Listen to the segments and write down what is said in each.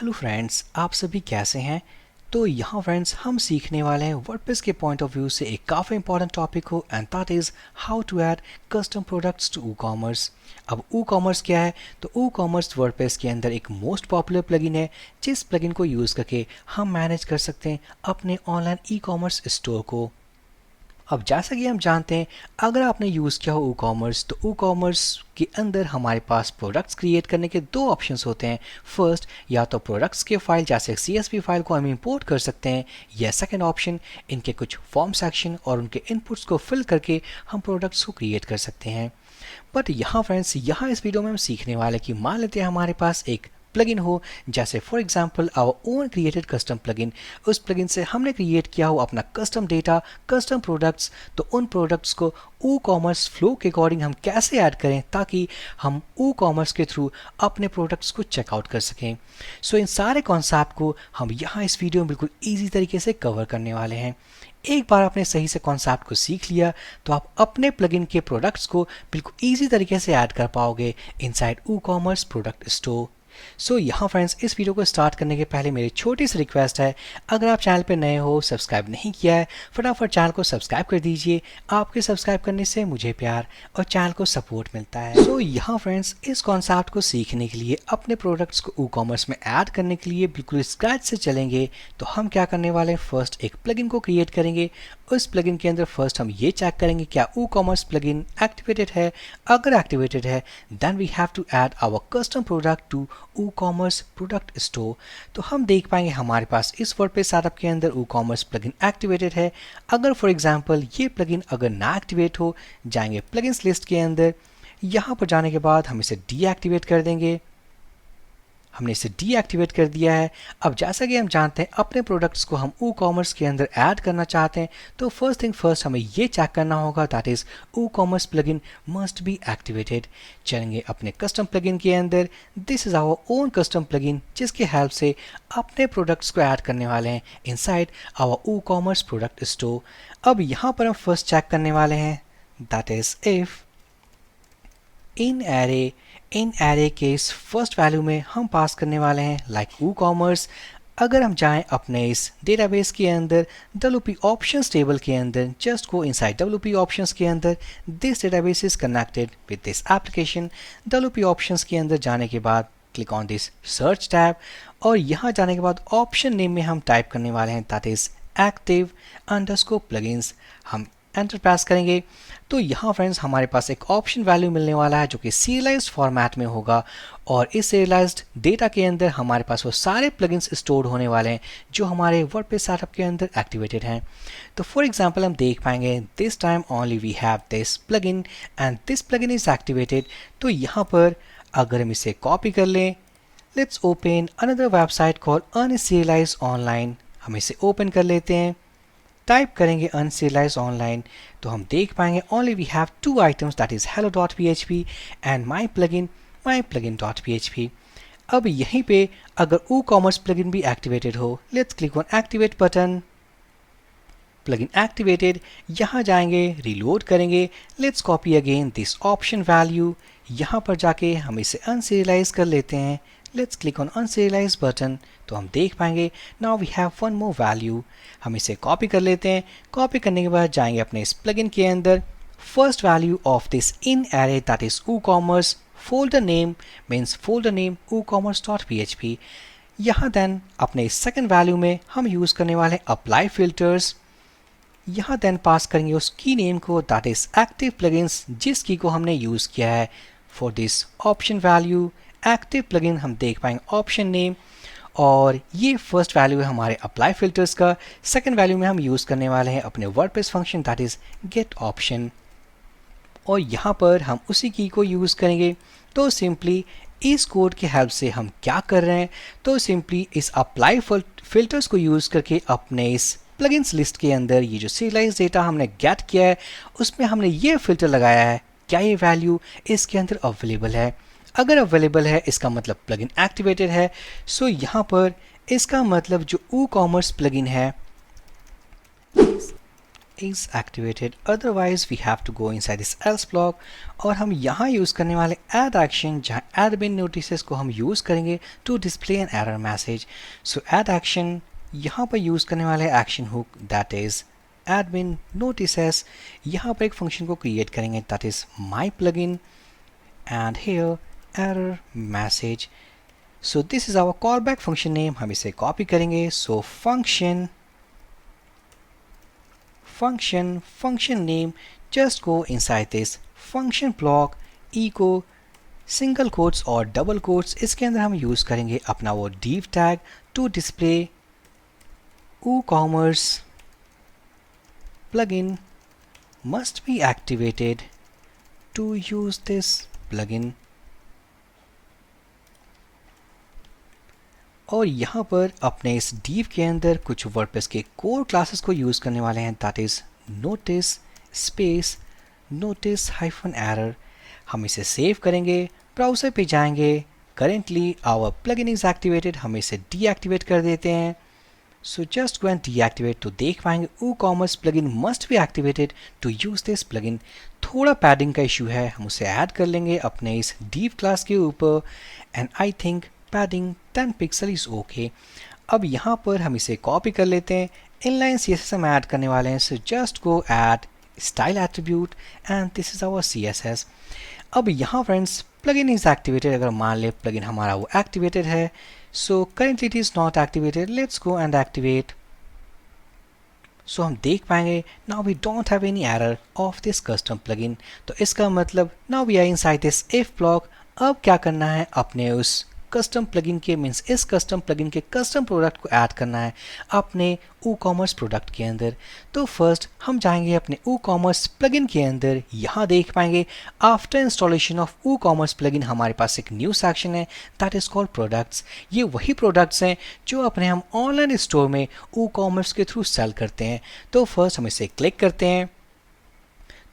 Hello friends, आप सभी कैसे हैं। तो यहाँ फ्रेंड्स हम सीखने वाले हैं वर्डप्रेस के पॉइंट ऑफ व्यू से एक काफ़ी इंपॉर्टेंट टॉपिक हो, and that is how to add custom products to commerce. अब कॉमर्स क्या है? तो कॉमर्स वर्डप्रेस के अंदर एक मोस्ट पॉपुलर प्लगइन है, जिस प्लगइन को यूज़ करके हम मैनेज कर सकते हैं अपने ऑनलाइन कॉमर्स स्टोर को। अब जैसा कि हम जानते हैं, अगर आपने यूज़ किया हो कॉमर्स, तो कॉमर्स के अंदर हमारे पास प्रोडक्ट्स क्रिएट करने के दो ऑप्शंस होते हैं। फर्स्ट, या तो प्रोडक्ट्स के फाइल जैसे CSV फाइल को हम इंपोर्ट कर सकते हैं, या सेकंड ऑप्शन, इनके कुछ फॉर्म सेक्शन और उनके इनपुट्स को फिल करके हम प्रोडक्ट्स को क्रिएट कर सकते हैं। बट यहाँ फ्रेंड्स, यहाँ इस वीडियो में हम सीखने वाले कि मान लेते हैं हमारे पास एक प्लगइन हो, जैसे for example our own created custom plugin. उस प्लगइन से हमने क्रिएट किया हो अपना कस्टम डेटा, कस्टम प्रोडक्ट्स। तो उन प्रोडक्ट्स को कॉमर्स फ्लो के अकॉर्डिंग हम कैसे ऐड करें ताकि हम कॉमर्स के थ्रू अपने प्रोडक्ट्स को चेकआउट कर सकें। सो इन सारे कॉन्सेप्ट को हम यहाँ इस वीडियो में बिल्कुल ईजी तरीके से कवर करने वाले हैं। एक बार आपने सही से कॉन्सेप्ट को सीख लिया तो आप अपने प्लगइन के प्रोडक्ट्स को बिल्कुल ईजी तरीके से ऐड कर पाओगे इनसाइड कॉमर्स प्रोडक्ट स्टोर। सो यहाँ फ्रेंड्स, इस वीडियो को स्टार्ट करने के पहले मेरी छोटी सी रिक्वेस्ट है, अगर आप चैनल पर नए हो, सब्सक्राइब नहीं किया है, फटाफट चैनल को सब्सक्राइब कर दीजिए। आपके सब्सक्राइब करने से मुझे प्यार और चैनल को सपोर्ट मिलता है। सो यहाँ फ्रेंड्स, इस कॉन्सेप्ट को सीखने के लिए, अपने प्रोडक्ट्स को कॉमर्स में ऐड करने के लिए बिल्कुल स्क्रैच से चलेंगे। तो हम क्या करने वाले हैं, फर्स्ट एक प्लगइन को क्रिएट करेंगे। उस प्लगइन के अंदर फर्स्ट हम ये चेक करेंगे क्या कॉमर्स प्लगइन एक्टिवेटेड है। अगर एक्टिवेटेड है, then we have to add our custom product to commerce product store. तो हम देख पाएंगे हमारे पास इस वर्डप्रेस सेटअप के अंदर कॉमर्स प्लगइन एक्टिवेटेड है। अगर फॉर एग्जांपल ये प्लगइन अगर ना एक्टिवेट हो, जाएंगे प्लगइन्स लिस्ट के अंदर। यहाँ पर जाने के बाद हम इसे डीएक्टिवेट कर देंगे। हमने इसे डीएक्टिवेट कर दिया है। अब जैसा कि हम जानते हैं, अपने प्रोडक्ट्स को हम कॉमर्स के अंदर ऐड करना चाहते हैं, तो फर्स्ट थिंग फर्स्ट हमें ये चेक करना होगा, that is commerce plugin must be activated. चलेंगे अपने कस्टम प्लगइन के अंदर। This is our own custom plugin, जिसके हेल्प से अपने प्रोडक्ट्स को ऐड करने वाले हैं inside our commerce product store. अब यहाँ पर हम फर्स्ट चेक करने वाले हैं, that is if in array के इस फर्स्ट वैल्यू में हम पास करने वाले हैं लाइक कॉमर्स। अगर हम जाएं अपने इस डेटाबेस के अंदर, WP ऑप्शंस टेबल के अंदर, just go inside WP options के अंदर, this database is connected with this application. WP options के अंदर जाने के बाद click on this search tab, और यहाँ जाने के बाद ऑप्शन नेम में हम टाइप करने वाले हैं, दैट इज active_ plugins। हम एंटर प्रेस करेंगे तो यहाँ फ्रेंड्स हमारे पास एक ऑप्शन वैल्यू मिलने वाला है जो कि सीरियलाइज्ड फॉर्मेट में होगा, और इस सीरियलाइज्ड डेटा के अंदर हमारे पास वो सारे प्लगइन्स स्टोर होने वाले हैं जो हमारे वर्डप्रेस सेटअप के अंदर एक्टिवेटेड हैं। तो फॉर एग्जांपल हम देख पाएंगे, this time only we have this plugin and this plugin is activated. तो यहाँ पर अगर हम इसे कॉपी कर लें, let's open another website called unserialized online. हम इसे ओपन कर लेते हैं, टाइप करेंगे अनसीरियलाइज्ड ऑनलाइन, तो हम देख पाएंगे only we have two items, that is hello.php and my plugin.php। अब यहीं पे अगर कॉमर्स प्लगइन भी एक्टिवेटेड हो, let's click on activate button. Plugin activated, यहाँ जाएंगे, रीलोड करेंगे, let's copy again this option value. यहाँ पर जाके हम इसे अनसीरियलाइज कर लेते हैं, let's click on unserialize button. तो हम देख पाएंगे now we have one more value. हम इसे कॉपी कर लेते हैं। कॉपी करने के बाद जाएंगे अपने इस प्लगइन के अंदर, first value of this in array, that is commerce, folder name means folder name commerce.php। यहाँ देन अपने सेकंड वैल्यू में हम यूज़ करने वाले हैं अप्लाई फिल्टर्स। यहाँ देन पास करेंगे उस की नेम को, दैट इज एक्टिव प्लगइन्स, जिस की को हमने यूज़ किया है for this option value active plugin. हम देख पाएंगे ऑप्शन नेम, और ये फर्स्ट वैल्यू है हमारे अप्लाई फिल्टर्स का। सेकंड वैल्यू में हम यूज़ करने वाले हैं अपने WordPress function, that is get option, और यहाँ पर हम उसी की को यूज़ करेंगे। तो सिंपली इस कोड की हेल्प से हम क्या कर रहे हैं, तो सिंपली इस अप्लाई फिल्टर्स को यूज़ करके अपने इस प्लगइन्स लिस्ट के अंदर ये जो सीरियलाइज डेटा हमने गेट किया है, उसमें हमने ये फिल्टर लगाया है, क्या ये वैल्यू इसके अंदर अवेलेबल है। अगर अवेलेबल है, इसका मतलब प्लगइन एक्टिवेटेड है। सो यहाँ पर इसका मतलब जो कॉमर्स प्लगइन है is activated, otherwise we have to go inside this else block और हम यहाँ यूज़ करने वाले add action जहाँ admin notices को हम यूज़ करेंगे to display an error message. So add action यहाँ पर यूज़ करने वाले action hook that is admin notices, यहाँ पर एक function को create करेंगे that is my plugin and here error message. So this is our callback function name. हम इसे copy करेंगे. So function name, just go inside this function block, echo single quotes और double quotes. इसके अंदर हम use करेंगे अपना वो div tag to display WooCommerce plugin must be activated to use this plugin. और यहाँ पर अपने इस div के अंदर कुछ WordPress के core classes को यूज़ करने वाले हैं that is notice space notice hyphen error. हम इसे सेव करेंगे, ब्राउज़र पे जाएंगे, currently our plugin is activated, हम इसे deactivate कर देते हैं. So just go and deactivate तो देख पाएंगे WooCommerce plugin must be activated to use this plugin. थोड़ा padding का इशू है, हम उसे ऐड कर लेंगे अपने इस div class के ऊपर and I think padding 10 pixel is okay. अब यहाँ पर हम इसे कॉपी कर लेते हैं, inline CSS हम ऐड करने वाले हैं. So just go add style attribute and this is our CSS. अब यहाँ फ्रेंड्स plugin is activated, अगर मान ले plugin हमारा वो activated है. So currently it is not activated. Let's go and activate. So हम देख पाएंगे now we don't have any error of this custom plugin. तो इसका मतलब now we are inside this if block. अब क्या करना है, अपने उस कस्टम प्लगइन के मीन्स इस कस्टम प्लगइन के कस्टम प्रोडक्ट को ऐड करना है अपने WooCommerce प्रोडक्ट के अंदर. तो फर्स्ट हम जाएंगे अपने WooCommerce प्लगइन के अंदर. यहाँ देख पाएंगे after installation of WooCommerce plugin हमारे पास एक न्यू सेक्शन है दैट इज कॉल्ड प्रोडक्ट्स. ये वही प्रोडक्ट्स हैं जो अपने हम ऑनलाइन स्टोर में WooCommerce के थ्रू सेल करते हैं. तो फर्स्ट हम इसे क्लिक करते हैं.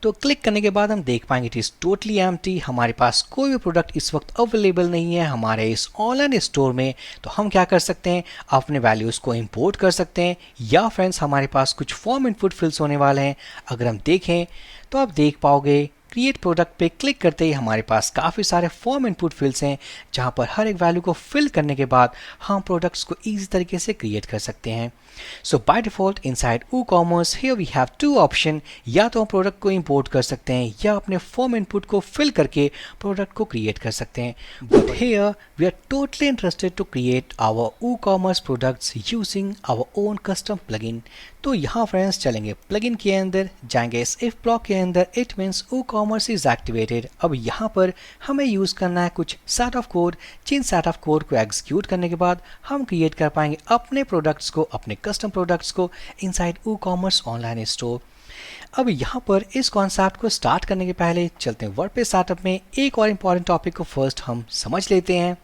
तो क्लिक करने के बाद हम देख पाएंगे इट इज़ टोटली एम्प्टी, हमारे पास कोई भी प्रोडक्ट इस वक्त अवेलेबल नहीं है हमारे इस ऑनलाइन स्टोर में. तो हम क्या कर सकते हैं, अपने वैल्यूज़ को इंपोर्ट कर सकते हैं या फ्रेंड्स हमारे पास कुछ फॉर्म इनपुट फिल्स होने वाले हैं. अगर हम देखें तो आप देख पाओगे क्रिएट प्रोडक्ट पे क्लिक करते ही हमारे पास काफ़ी सारे फॉर्म इनपुट फिल्स हैं जहाँ पर हर एक वैल्यू को फिल करने के बाद हम प्रोडक्ट्स को ईजी तरीके से क्रिएट कर सकते हैं. So by default inside WooCommerce here we have two option, या तो हम प्रोडक्ट को इंपोर्ट कर सकते हैं या अपने फॉर्म इनपुट को फिल करके प्रोडक्ट को क्रिएट कर सकते हैं. But here we are totally interested to create our WooCommerce products using our own custom plugin. तो यहाँ फ्रेंड्स चलेंगे प्लगइन के अंदर, जाएंगे इस इफ ब्लॉक के अंदर, it means WooCommerce is activated. अब यहाँ पर हमें यूज़ करना है कुछ सेट ऑफ कोड, जिन सेट ऑफ कोड को एग्जीक्यूट करने के बाद हम क्रिएट कर पाएंगे अपने प्रोडक्ट्स को, अपने कस्टम प्रोडक्ट्स को इनसाइड WooCommerce ऑनलाइन स्टोर. अब यहाँ पर इस कॉन्सेप्ट को स्टार्ट करने के पहले चलते हैं वर्डप्रेस स्टार्टअप में एक और इम्पॉर्टेंट टॉपिक को फर्स्ट हम समझ लेते हैं.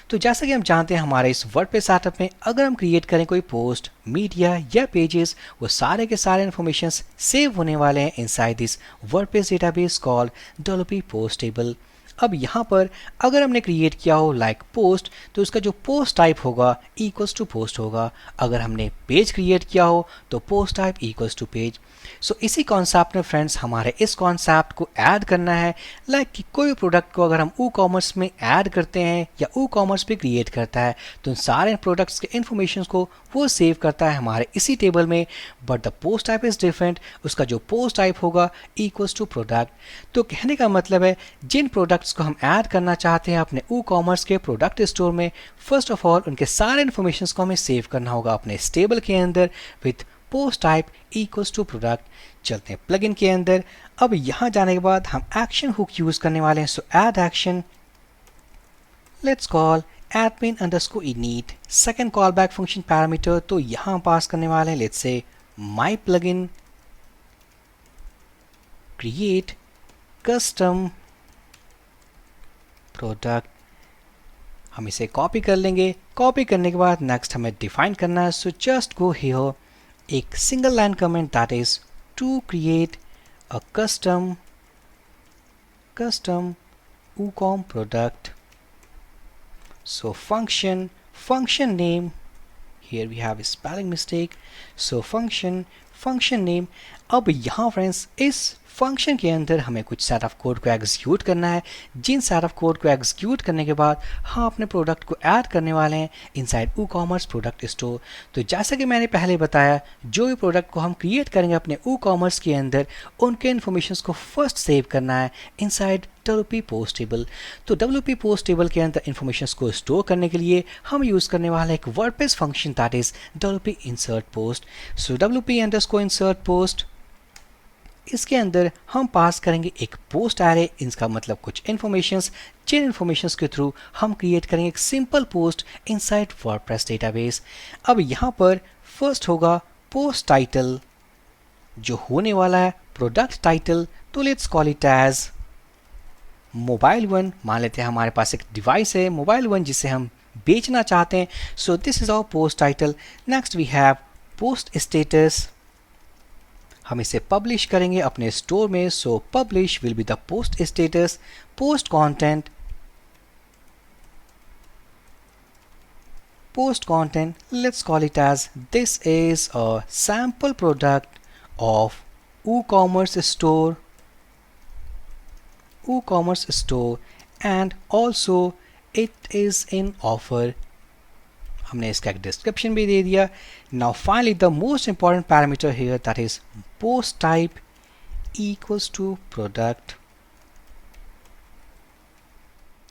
तो जैसा कि हम जानते हैं हमारे इस वर्डप्रेस स्टार्टअप में अगर हम क्रिएट करें कोई पोस्ट, मीडिया या पेजेस, वो सारे के सारे इन्फॉर्मेशंस सेव होने वाले हैं inside this WordPress database called WP post table. अब यहाँ पर अगर हमने क्रिएट किया हो लाइक पोस्ट, तो उसका जो पोस्ट टाइप होगा इक्वल्स टू पोस्ट होगा. अगर हमने पेज क्रिएट किया हो तो post type equals to page. So इसी कॉन्सेप्ट में फ्रेंड्स हमारे इस कॉन्सेप्ट को ऐड करना है लाइक कि कोई भी प्रोडक्ट को अगर हम WooCommerce में ऐड करते हैं या WooCommerce पे क्रिएट करता है तो उन सारे प्रोडक्ट्स के इन्फॉर्मेशन को वो सेव करता है हमारे इसी टेबल में. But the post type is different, उसका जो पोस्ट टाइप होगा इक्वल्स टू प्रोडक्ट. तो कहने का मतलब है जिन प्रोडक्ट्स को हम ऐड करना चाहते हैं अपने WooCommerce के प्रोडक्ट स्टोर में, फर्स्ट ऑफ ऑल उनके सारे इन्फॉर्मेशन को हमें सेव करना होगा अपने इस टेबल के अंदर with post type equals to product. चलते हैं प्लगइन के अंदर. अब यहाँ जाने के बाद हम एक्शन हुक यूज़ करने वाले हैं. सो add action, let's call admin underscore init, second call back function parameter. तो यहाँ पास करने वाले हैं let's say my plugin create custom product. हम इसे कॉपी कर लेंगे. कॉपी करने के बाद नेक्स्ट हमें डिफाइन करना है. सो जस्ट गो हियर, एक single line comment that is to create a custom WooCom product. So function name, here we have a spelling mistake. So function function name. अब यहाँ friends इस function के अंदर हमें कुछ सेट ऑफ कोड को execute करना है, जिन सेट ऑफ कोड को एग्जीक्यूट करने के बाद हम अपने प्रोडक्ट को ऐड करने वाले हैं इनसाइड WooCommerce प्रोडक्ट स्टोर। तो जैसा कि मैंने पहले बताया, जो भी प्रोडक्ट को हम क्रिएट करेंगे अपने WooCommerce के अंदर, उनके इन्फॉर्मेशन को फर्स्ट सेव करना है इनसाइड WP पोस्ट टेबल। तो WP पोस्ट टेबल के अंदर इन्फॉर्मेशन को स्टोर करने के लिए हम यूज़ करने वाले एक WordPress function that is WP insert post. So WP underscore insert post, इसके अंदर हम पास करेंगे एक पोस्ट एरे, इसका मतलब कुछ इन्फॉर्मेशंस, जिन इन्फॉर्मेशंस के थ्रू हम क्रिएट करेंगे एक simple post inside WordPress database. अब यहाँ पर फर्स्ट होगा पोस्ट टाइटल, जो होने वाला है प्रोडक्ट टाइटल। तो let's call it as mobile one. मान लेते हैं हमारे पास एक डिवाइस है मोबाइल वन जिसे हम बेचना चाहते हैं। So this is our post title. Next we have post status, हम इसे पब्लिश करेंगे अपने स्टोर में। So publish will be the post status. Post content, post content, let's call it as this is a sample product of WooCommerce store and also it is in offer। हमने इसका एक description भी दे दिया। Now finally the most important parameter here that is post type equals to product.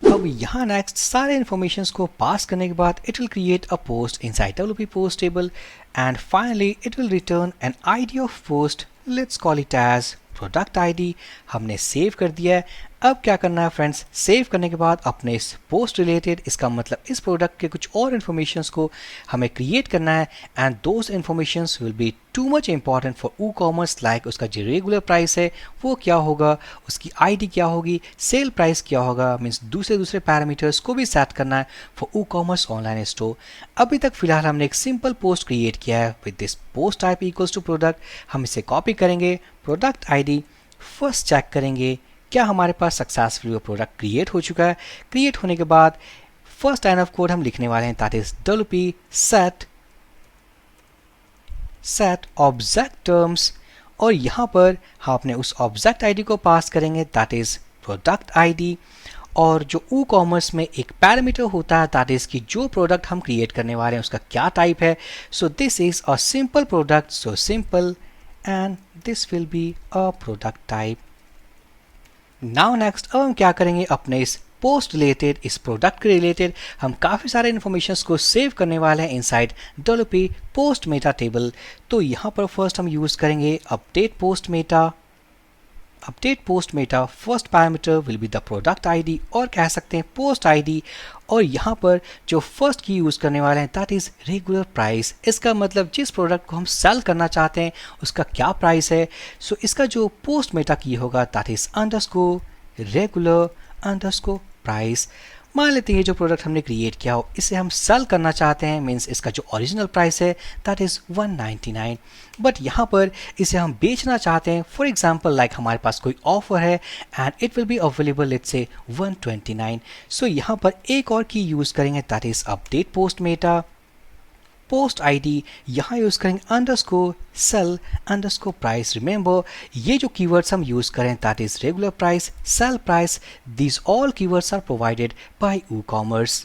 अब यहाँ next सारे informations को पास करने के बाद it will create a post inside WP post table and finally it will return an ID of post. Let's call it as product ID. हमने save कर दिया है। अब क्या करना है फ्रेंड्स, सेव करने के बाद अपने इस पोस्ट रिलेटेड, इसका मतलब इस प्रोडक्ट के कुछ और इन्फॉर्मेशंस को हमें क्रिएट करना है and those informations will be too much important for WooCommerce। Like उसका जो रेगुलर प्राइस है वो क्या होगा, उसकी आईडी क्या होगी, सेल प्राइस क्या होगा, मीन्स दूसरे पैरामीटर्स को भी सेट करना है फॉर WooCommerce ऑनलाइन स्टोर। अभी तक फिलहाल हमने एक सिंपल पोस्ट क्रिएट किया है with this post type equals to product. हम इसे कॉपी करेंगे, प्रोडक्ट आईडी फर्स्ट चेक करेंगे क्या हमारे पास सक्सेसफुली वो प्रोडक्ट क्रिएट हो चुका है। क्रिएट होने के बाद फर्स्ट लाइन ऑफ कोड हम लिखने वाले हैं that is WP set object terms, और यहाँ पर हम अपने उस ऑब्जेक्ट आईडी को पास करेंगे दैट इज प्रोडक्ट आईडी। और जो WooCommerce में एक पैरामीटर होता है दैट इज कि जो प्रोडक्ट हम क्रिएट करने वाले हैं उसका क्या टाइप है। सो this is a simple product, so simple and this will be a product type. Now next अब हम क्या करेंगे, अपने इस पोस्ट रिलेटेड, इस प्रोडक्ट के रिलेटेड हम काफ़ी सारे इन्फॉर्मेशंस को सेव करने वाले हैं inside WP post Meta table. तो यहाँ पर फर्स्ट हम यूज़ करेंगे update post Meta. Update post Meta first parameter will be the product ID, और कह सकते हैं पोस्ट आईडी। और यहाँ पर जो फर्स्ट की यूज़ करने वाले हैं दैट इज़ रेगुलर प्राइस। इसका मतलब जिस प्रोडक्ट को हम सेल करना चाहते हैं उसका क्या प्राइस है। सो इसका जो पोस्ट मेटा की होगा that is underscore regular underscore price. मान लेते हैं ये जो प्रोडक्ट हमने क्रिएट किया हो इसे हम सेल करना चाहते हैं, मीन्स इसका जो ओरिजिनल प्राइस है दैट इज़ 199, बट यहाँ पर इसे हम बेचना चाहते हैं। फॉर एग्जांपल लाइक हमारे पास कोई ऑफर है and it will be available let's say 129। सो यहाँ पर एक और की यूज़ करेंगे that is update post meta. Post ID यहाँ यूज़ करेंगे underscore sale underscore price. Remember ये जो कीवर्ड्स हम यूज़ करें that is regular price, sale price, these all keywords are provided by WooCommerce।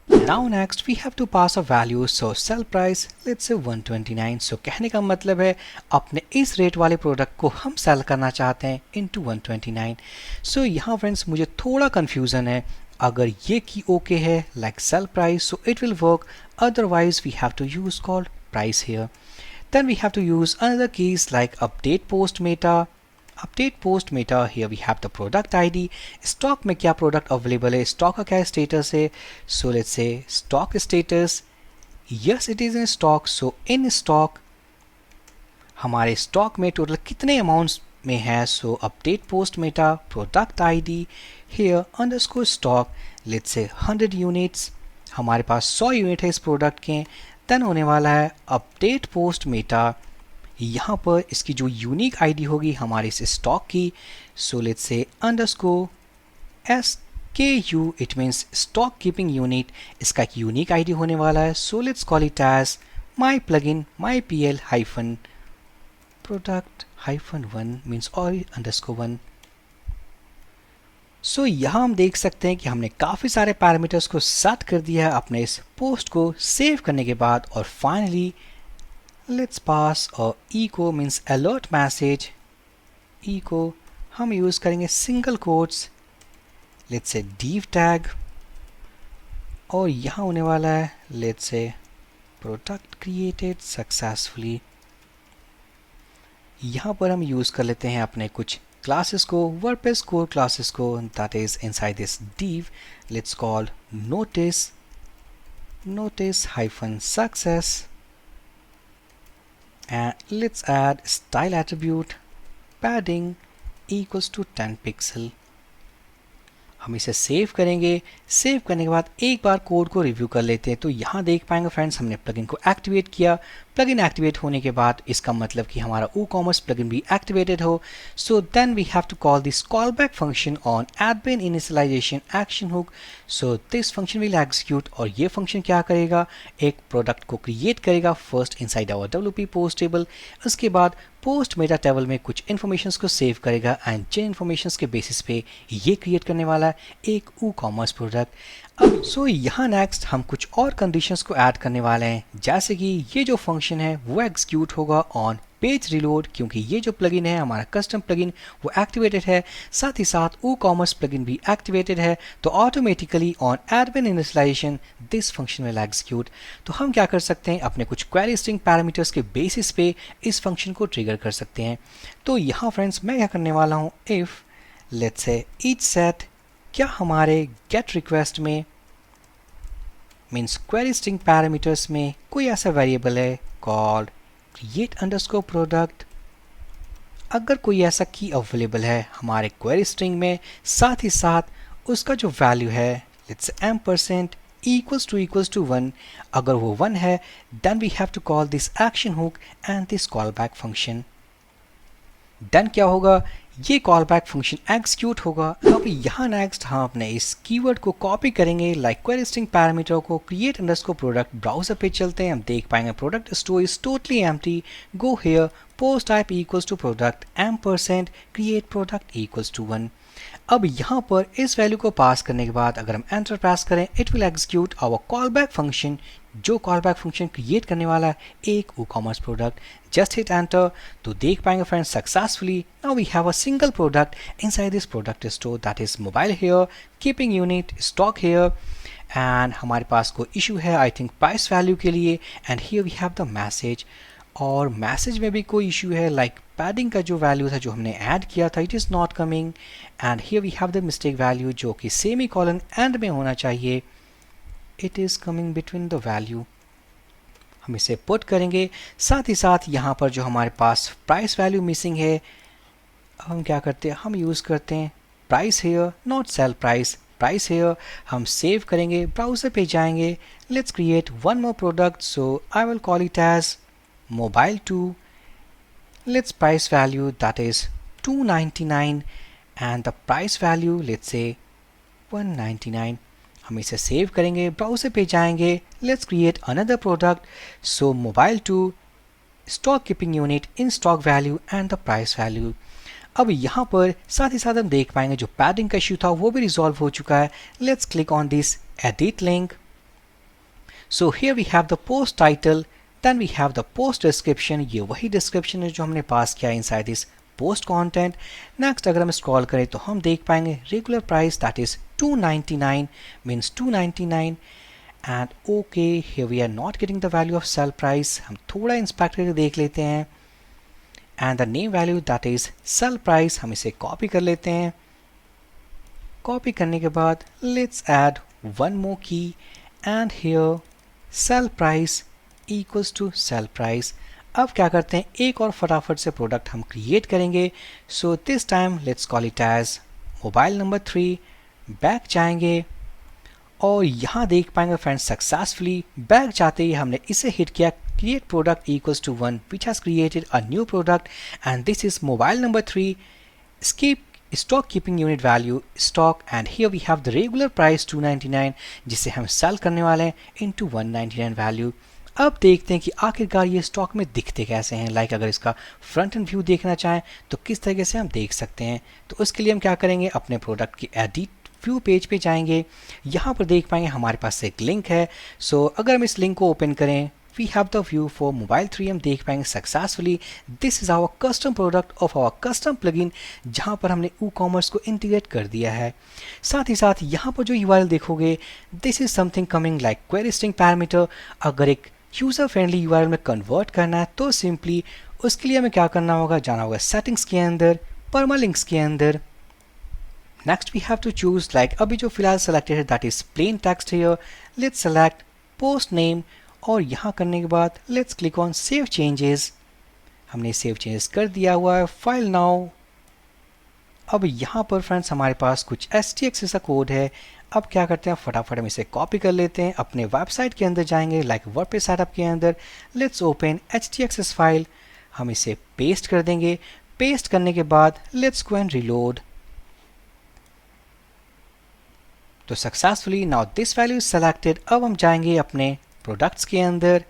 Now next we have to pass a value, so sell price let's say 129। so कहने का मतलब है अपने इस रेट वाले प्रोडक्ट को हम सेल करना चाहते हैं into 129। so यहाँ फ्रेंड्स मुझे थोड़ा कन्फ्यूज़न है, अगर ये की ओके है like sell price so it will work, otherwise we have to use called price here। then we have to use another keys like update post meta। Update post Meta here we have the product ID। Stock में क्या product available है, stock का क्या status है। So let's से stock status yes it is in stock. So in stock हमारे stock में total कितने अमाउंट्स में है। सो update post Meta product ID here underscore stock let's say 100 units, हमारे पास 100 यूनिट है इस प्रोडक्ट के। देन होने वाला है अपडेट पोस्ट मेटा, यहाँ पर इसकी जो यूनिक आईडी होगी हमारे इस स्टॉक की। So let's say underscore SKU, it means stock keeping unit, इसका एक यूनिक आईडी होने वाला है। So let's call it as my plugin my PL hyphen product hyphen 1 means or_1. So यहाँ हम देख सकते हैं कि हमने काफ़ी सारे पैरामीटर्स को सेट कर दिया है अपने इस पोस्ट को सेव करने के बाद, और फाइनली लेट्स पास और echo means alert message. echo हम यूज़ करेंगे single quotes, let's say div tag, और यहाँ होने वाला है let's say product created successfully. यहाँ पर हम यूज़ कर लेते हैं अपने कुछ क्लासेस को, WordPress core classes को, that is inside this div. Let's call notice hyphen success, and let's add style attribute padding equals to 10 pixel. हम इसे सेव करेंगे. सेव करने के बाद एक बार कोड को रिव्यू कर लेते हैं. तो यहाँ देख पाएंगे फ्रेंड्स, हमने प्लगइन को एक्टिवेट किया. प्लगइन एक्टिवेट होने के बाद इसका मतलब कि हमारा WooCommerce प्लगइन भी एक्टिवेटेड हो. So then we have to call this callback function on admin initialization action hook. So this function will execute, और ये फंक्शन क्या करेगा, एक प्रोडक्ट को क्रिएट करेगा first inside our WP post table. उसके बाद पोस्ट मेटा टेबल में कुछ इन्फॉर्मेशंस को सेव करेगा, एंड जिन इन्फॉर्मेशंस के बेसिस पे ये क्रिएट करने वाला है एक WooCommerce प्रोडक्ट. अब सो यहाँ नेक्स्ट हम कुछ और कंडीशंस को ऐड करने वाले हैं, जैसे कि ये जो फंक्शन है वो एग्जीक्यूट होगा ऑन पेज रिलोड, क्योंकि ये जो प्लगइन है हमारा कस्टम प्लगइन वो एक्टिवेटेड है, साथ ही साथ WooCommerce प्लगइन भी एक्टिवेटेड है. तो automatically on admin initialization this function will execute. तो हम क्या कर सकते हैं, अपने कुछ क्वेरी स्ट्रिंग पैरामीटर्स के बेसिस पे इस फंक्शन को ट्रिगर कर सकते हैं. तो यहाँ फ्रेंड्स मैं क्या करने वाला हूँ, if let's say each set, क्या हमारे गेट रिक्वेस्ट में मीन्स क्वेरी स्ट्रिंग पैरामीटर्स में कोई ऐसा वेरिएबल है कॉल्ड create underscore product. अगर कोई ऐसा की अवेलेबल है हमारे क्वेरी स्ट्रिंग में, साथ ही साथ उसका जो वैल्यू है लेट्स ampersand equals to 1, अगर वो 1 है then we have to call this action hook and this callback function. Then क्या होगा, ये कॉलबैक फंक्शन एग्जीक्यूट होगा. अब यहाँ नेक्स्ट हम अपने इस कीवर्ड को कॉपी करेंगे लाइक क्वेरी स्ट्रिंग पैरामीटर को create underscore product. ब्राउजर पे चलते हैं, हम देख पाएंगे product store is totally empty. Go here, post type equals to product, ampersand create product equals to 1. अब यहाँ पर इस वैल्यू को पास करने के बाद अगर हम एंटर प्रेस करें, it will execute our callback function, जो कॉलबैक फंक्शन क्रिएट करने वाला है एक WooCommerce product. Just hit enter तो देख पाएंगे friends successfully now we have a single product inside this product store, that is mobile here, keeping unit, stock here, and हमारे पास कोई इशू है आई थिंक प्राइस वैल्यू के लिए, and here we have the message. और message में भी कोई इशू है लाइक पैडिंग का जो वैल्यू था जो हमने ऐड किया था it is not coming, and here we have the mistake value जो कि सेमी कॉलन एंड में होना चाहिए, it is coming between the value. हम इसे पुट करेंगे. साथ ही साथ यहाँ पर जो हमारे पास प्राइस वैल्यू मिसिंग है, हम क्या करते हैं, हम यूज़ करते हैं price here not sale price. Price here हम सेव करेंगे, ब्राउज़र पे जाएंगे, let's create one more product. So I will call it as mobile 2. Let's price value that is $299 and the price value let's say $199. हम इसे save करेंगे, browser पे जाएंगे, let's create another product. So mobile 2 stock keeping unit in stock value and the price value. अब यहाँ पर साथ ही साथ हम देख पाएंगे जो पैडिंग का इशू था वो भी रिजॉल्व हो चुका है. Let's click on this edit link. So here we have the post title. Then we have the post description. ये वही description है जो हमने पास किया inside this post content. Next अगर हम स्क्रॉल करें तो हम देख पाएंगे regular price that is $299 means $299. And okay, here we are not getting the value of sell price. हम थोड़ा इंस्पेक्ट करके देख लेते हैं. And the name value that is sell price, हम इसे कॉपी कर लेते हैं. कॉपी करने के बाद let's add one more key and here sell price equals to sell price. अब क्या करते हैं, एक और फटाफट से प्रोडक्ट हम क्रिएट करेंगे. So this time let's call it as mobile number 3. Back जाएंगे और यहाँ देख पाएंगे फ्रेंड्स सक्सेसफुली बैक जाते ही हमने इसे हिट किया create product equals to 1 which has created a new product, and this is mobile number 3 skip stock keeping unit value stock, and here we have the regular price $299 जिसे हम cell करने वाले हैं into $199 value. अब देखते हैं कि आखिरकार ये स्टॉक में दिखते कैसे हैं। लाइक अगर इसका फ्रंट एंड व्यू देखना चाहें तो किस तरीके से हम देख सकते हैं। तो उसके लिए हम क्या करेंगे, अपने प्रोडक्ट की एडिट व्यू पेज पे जाएंगे। यहाँ पर देख पाएंगे हमारे पास एक लिंक है। सो अगर हम इस लिंक को ओपन करें, we have the view for mobile 3, हम देख पाएंगे successfully this is our custom product of our custom plugin, जहाँ पर हमने ई कॉमर्स को इंटीग्रेट कर दिया है। साथ ही साथ यहाँ पर जो यूआरएल देखोगे, this is something coming like query string parameter. अगर एक यूज़र फ्रेंडली यूआरएल में कन्वर्ट करना है तो सिंपली उसके लिए हमें क्या करना होगा, जाना होगा सेटिंग्स के अंदर, परमालिंक्स के अंदर। Next we have to choose, like अभी जो फिलहाल सेलेक्टेड है that is plain text here, let's select post name, और यहाँ करने के बाद let's click on save changes. हमने सेव चेंजेस कर दिया हुआ है। File now. अब यहाँ पर फ्रेंड्स हमारे पास कुछ STXS का कोड है। अब क्या करते हैं, फटाफट हम इसे कॉपी कर लेते हैं, अपने वेबसाइट के अंदर जाएंगे, लाइक वर्डप्रेस सेटअप के अंदर, लेट्स ओपन HTXS फाइल। हम इसे पेस्ट कर देंगे। पेस्ट करने के बाद लेट्स गो एंड रिलोड। तो successfully now this value is selected. अब हम जाएंगे अपने प्रोडक्ट्स के अंदर,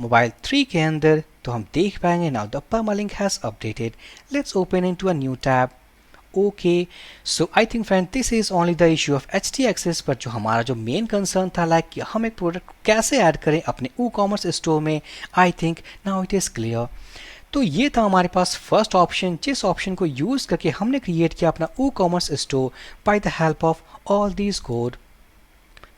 मोबाइल 3 के अंदर, तो हम देख पाएंगे now the permalink has updated. Let's open into a new tab. Okay, so I think friend this is only the issue of HTXS, पर जो हमारा जो मेन कंसर्न था लाइक कि हम एक प्रोडक्ट कैसे ऐड करें अपने ई कॉमर्स स्टोर में, I think now it is clear. तो ये था हमारे पास फर्स्ट ऑप्शन, जिस ऑप्शन को यूज़ करके हमने क्रिएट किया अपना e commerce store by the help of all these code.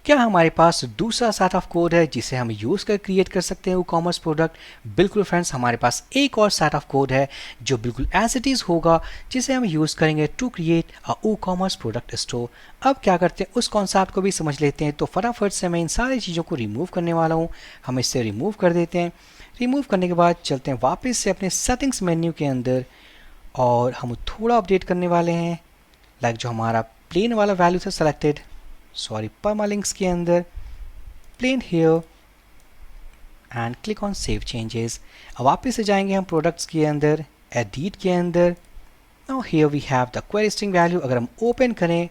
क्या हमारे पास दूसरा सेट ऑफ कोड है जिसे हम यूज़ कर क्रिएट कर सकते हैं ई कॉमर्स प्रोडक्ट? बिल्कुल फ्रेंड्स, हमारे पास एक और सेट ऑफ कोड है जो बिल्कुल एज इट इज़ होगा, जिसे हम यूज़ करेंगे to create a e commerce product store. अब क्या करते हैं, उस कॉन्सेप्ट को भी समझ लेते हैं। तो फटाफट से मैं इन सारी चीज़ों को रिमूव करने वाला हूँ। हम इससे रिमूव कर देते हैं। रिमूव करने के बाद चलते हैं वापस से अपने सेटिंग्स मेन्यू के अंदर, और हम थोड़ा अपडेट करने वाले हैं। लाइक जो हमारा प्लेन वाला वैल्यू था सेलेक्टेड, सॉरी परमालिंक्स के अंदर, plain here, and click on save changes. अब वापस से जाएंगे हम प्रोडक्ट्स के अंदर, एडिट के अंदर। Now here we have the query string value. अगर हम ओपन करें,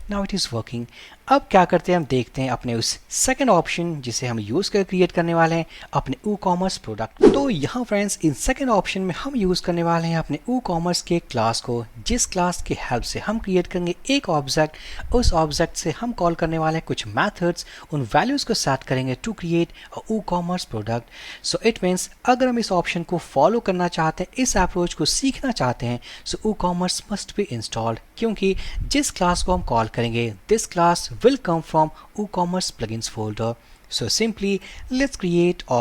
नाउ इट इज़ वर्किंग। अब क्या करते हैं, हम देखते हैं अपने उस सेकंड ऑप्शन जिसे हम यूज़ कर क्रिएट करने वाले हैं अपने ई कॉमर्स प्रोडक्ट। तो यहाँ फ्रेंड्स इन सेकंड ऑप्शन में हम यूज़ करने वाले हैं अपने ई कॉमर्स के क्लास को, जिस क्लास की हेल्प से हम क्रिएट करेंगे एक ऑब्जेक्ट। उस ऑब्जेक्ट से हम कॉल करने वाले हैं कुछ मैथड्स, उन वैल्यूज़ को सेट करेंगे to create a e commerce product. So it means अगर हम इस ऑप्शन को फॉलो करना चाहते हैं, इस अप्रोच को सीखना चाहते हैं, so ecommerce must be installed, क्योंकि जिस क्लास को हम कॉल करेंगे this class will come from WooCommerce plugins folder. So simply let's create a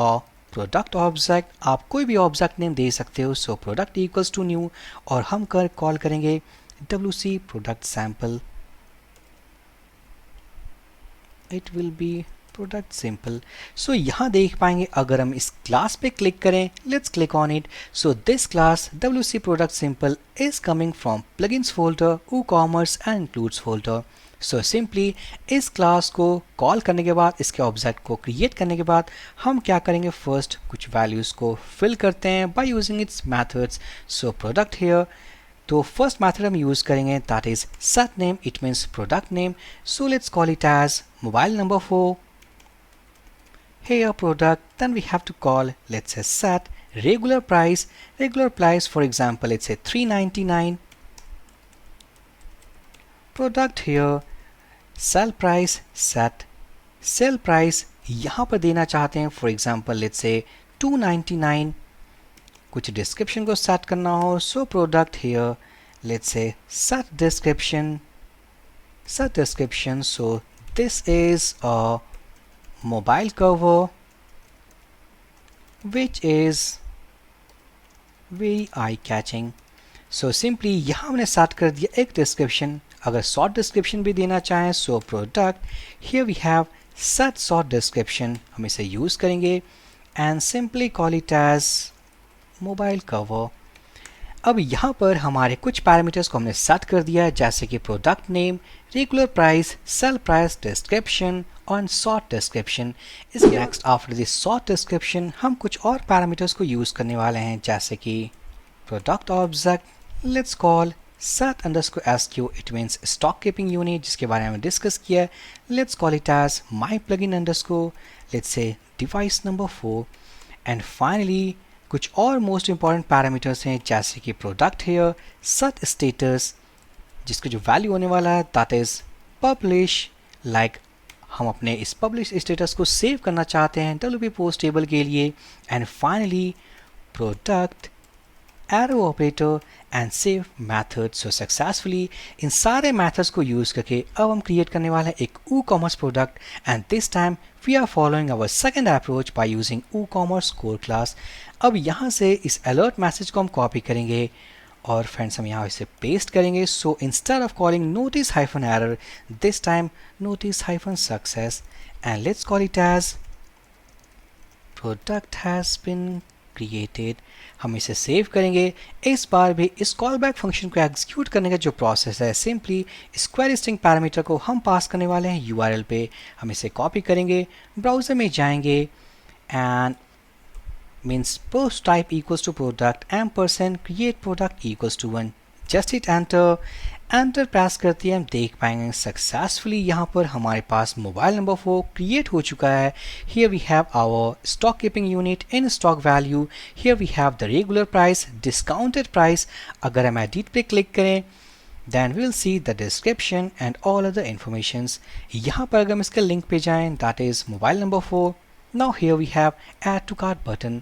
product object. आप कोई भी ऑब्जेक्ट नेम दे सकते हो। so product equals to new, और हम कॉल करेंगे WC product sample. It will be product simple. so यहाँ देख पाएंगे अगर हम इस क्लास पे क्लिक करें, let's click on it. so this class WC product simple is coming from plugins folder, WooCommerce and includes folder. So simply इस class को कॉल करने के बाद, इसके ऑब्जेक्ट को क्रिएट करने के बाद हम क्या करेंगे, फर्स्ट कुछ वैल्यूज़ को फिल करते हैं by using its methods. So product here, तो फर्स्ट मेथड हम यूज़ करेंगे that is set name, it means product name. So let's call it as mobile number 4 here product. Then we have to call, let's say set regular price. Regular price, for example, let's say $3.99. Product here, sell price, set sell price यहाँ पर देना चाहते हैं, for example let's say $2.99. कुछ description को set करना हो, so product here, let's say set description. So this is a mobile cover which is very eye catching. So simply यहाँ हमने set कर दिया एक description. अगर short description भी देना चाहें, so product here we have set short description, हम इसे यूज़ करेंगे and simply call it as mobile cover. अब यहाँ पर हमारे कुछ पैरामीटर्स को हमने सेट कर दिया है, जैसे कि product name, regular price, sale price, description और शॉर्ट डिस्क्रिप्शन. इसके next after this short description हम कुछ और पैरामीटर्स को यूज़ करने वाले हैं, जैसे कि product object, let's call set underscore SQ it means stock keeping unit जिसके बारे में डिस्कस किया है. Let's call it as my plugin underscore, let's say device number 4. And finally कुछ और मोस्ट इंपॉर्टेंट पैरामीटर्स हैं जैसे कि प्रोडक्ट हेयर, set status जिसका जो वैल्यू होने वाला है दैट इज पब्लिश, लाइक हम अपने इस पब्लिश स्टेटस को सेव करना चाहते हैं WP पोस्ट टेबल के लिए. And finally product arrow operator and save method. So successfully इन सारे मैथड्स को यूज़ करके अब हम क्रिएट करने वाले हैं एक WooCommerce product. And this time we are following our second approach by using WooCommerce core class. अब यहाँ से इस अलर्ट मैसेज को हम कॉपी करेंगे और फ्रेंड्स हम यहाँ इसे पेस्ट करेंगे. So instead of calling notice hyphen error, this time notice hyphen success, and let's call it as product has been created. हम इसे सेव करेंगे. इस बार भी इस कॉल बैक फंक्शन को एग्जीक्यूट करने का जो प्रोसेस है सिंपली इस क्वेरी स्ट्रिंग पैरामीटर को हम पास करने वाले हैं URL पे. हम इसे कॉपी करेंगे, ब्राउज़र में जाएंगे and means post type equals to product ampersand create product equals to 1. just hit enter press करते ही हम देख पाएंगे सक्सेसफुली यहाँ पर हमारे पास मोबाइल नंबर 4 क्रिएट हो चुका है. here we have our stock keeping unit in stock value. here we have the regular price, discounted price. अगर हम edit पे क्लिक करें then we'll see the description and all other informations. यहाँ पर अगर हम इसके लिंक पे जाएं that is mobile number 4. Now here we have add to cart button.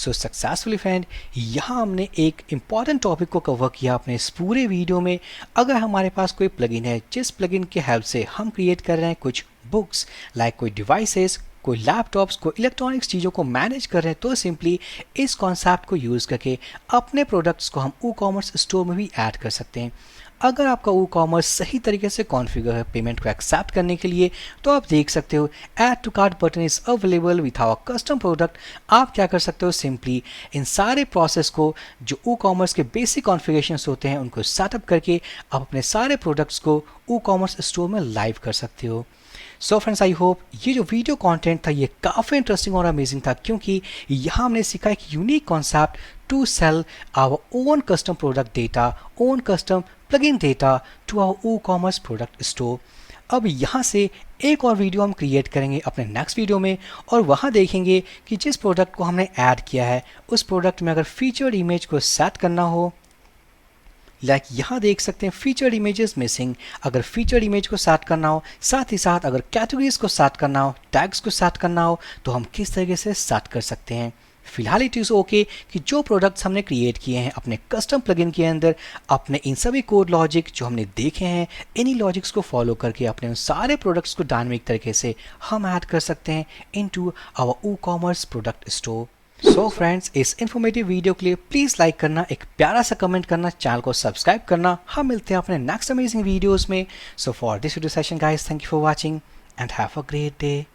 So successfully friend, यहाँ हमने एक important topic को कवर किया अपने इस पूरे वीडियो में. अगर हमारे पास कोई प्लगइन है जिस प्लगइन के हेल्प से हम क्रिएट कर रहे हैं कुछ बुक्स, लाइक कोई डिवाइसेस, कोई लैपटॉप्स, कोई इलेक्ट्रॉनिक्स चीज़ों को मैनेज कर रहे हैं, तो सिंपली इस कॉन्सेप्ट को यूज़ करके अपने प्रोडक्ट्स को हम WooCommerce स्टोर में भी ऐड कर सकते हैं. अगर आपका WooCommerce सही तरीके से कॉन्फ़िगर है पेमेंट को एक्सेप्ट करने के लिए, तो आप देख सकते हो add to cart button is available with our custom product. आप क्या कर सकते हो, सिंपली इन सारे प्रोसेस को जो WooCommerce के बेसिक कॉन्फ़िगरेशंस होते हैं उनको सेटअप करके आप अपने सारे प्रोडक्ट्स को WooCommerce स्टोर में लाइव कर सकते हो. सो फ्रेंड्स आई होप ये जो वीडियो कंटेंट था ये काफ़ी इंटरेस्टिंग और अमेजिंग था, क्योंकि यहाँ हमने सीखा एक unique concept to sell our own custom product data, own custom plugin data to our WooCommerce product store. अब यहाँ से एक और वीडियो हम क्रिएट करेंगे अपने नेक्स्ट वीडियो में और वहाँ देखेंगे कि जिस प्रोडक्ट को हमने ऐड किया है उस प्रोडक्ट में अगर फीचर्ड इमेज को सेट करना हो, लाइक यहाँ देख सकते हैं फीचर्ड इमेजेस मिसिंग. अगर फीचर्ड इमेज को सेट करना हो, साथ ही साथ अगर कैटेगरीज को सेट करना हो, टैग्स को सेट करना हो, तो हम किस तरीके से सेट कर सकते हैं. फिलहाल इट इज़ ओके कि जो प्रोडक्ट्स हमने क्रिएट किए हैं अपने कस्टम प्लगइन के अंदर, अपने इन सभी कोड लॉजिक जो हमने देखे हैं इन्हीं लॉजिक्स को फॉलो करके अपने उन सारे प्रोडक्ट्स को डायनामिक तरीके से हम ऐड कर सकते हैं into our WooCommerce product store. So friends इस इन्फॉर्मेटिव वीडियो के लिए प्लीज़ लाइक करना, एक प्यारा सा कमेंट करना, चैनल को सब्सक्राइब करना. हम मिलते हैं अपने नेक्स्ट अमेजिंग वीडियोज़ में. So for this video session guys, thank you for watching and have a great day.